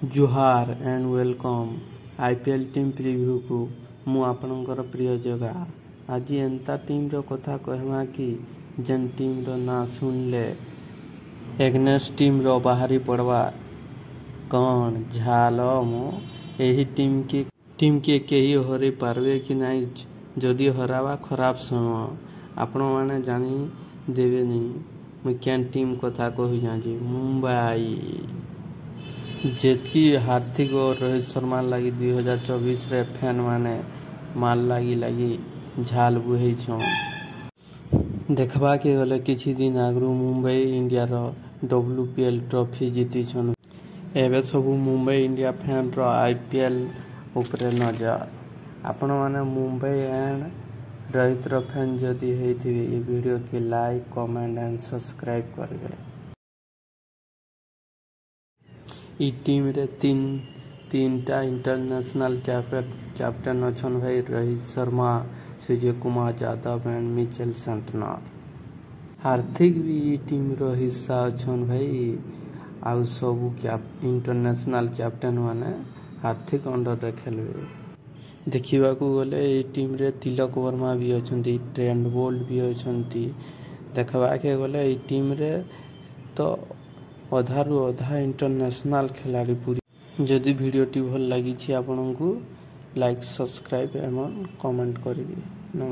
Juhar and welcome IPL team preview को मु आपणकर प्रिय जगह आज एंता टीम रो कथा कहमा कि जेन टीम रो ना सुनले एग्नेस्ट टीम रो बाहरी पड़वा कौन झाल मो यही टीम के कही हरे पारवे कि नहीं जदि हरावा खराब समय आपण माने जानी देवे नहीं मुझे कैन टीम कथा कही जानी मुंबई जेतकी हार्दिक और रोहित शर्मा लगी 2024 रे फैन माने माल लगी झाल बुहे देखबा के गले किछि दिन आगरू मुंबई इंडिया रो WPL ट्रॉफी जीती छन एबे सब मुंबई इंडिया फैन रो आईपीएल ऊपर नजर आपण माने मुंबई एंड रोहित रो फैन जदि हेथिबे ए वीडियो के लाइक कमेंट एंड सब्सक्राइब करबे। ई टीम रे तीनटा इंटरनेशनल कैप्टन अछन भाई Rohit Sharma Suryakumar Yadav and Mitchell Santner Hardik भी ई टीम रो हिस्सा अछन भाई आउ सब इंटरनेशनल कैप्टन माने हार्दिक अंडर रे खेलबे देखिबा को गले ई टीम रे तिलक वर्मा भी अछंती ट्रेंट बोल्ट भी अछंती देखबा के गले ई टीम रे तो अधारू अधा इंटरनेशनल खिलाड़ी पूरी जदि वीडियोटी भल लगी आपन को लाइक सब्सक्राइब एवं कमेंट करिवे। नमस्कार।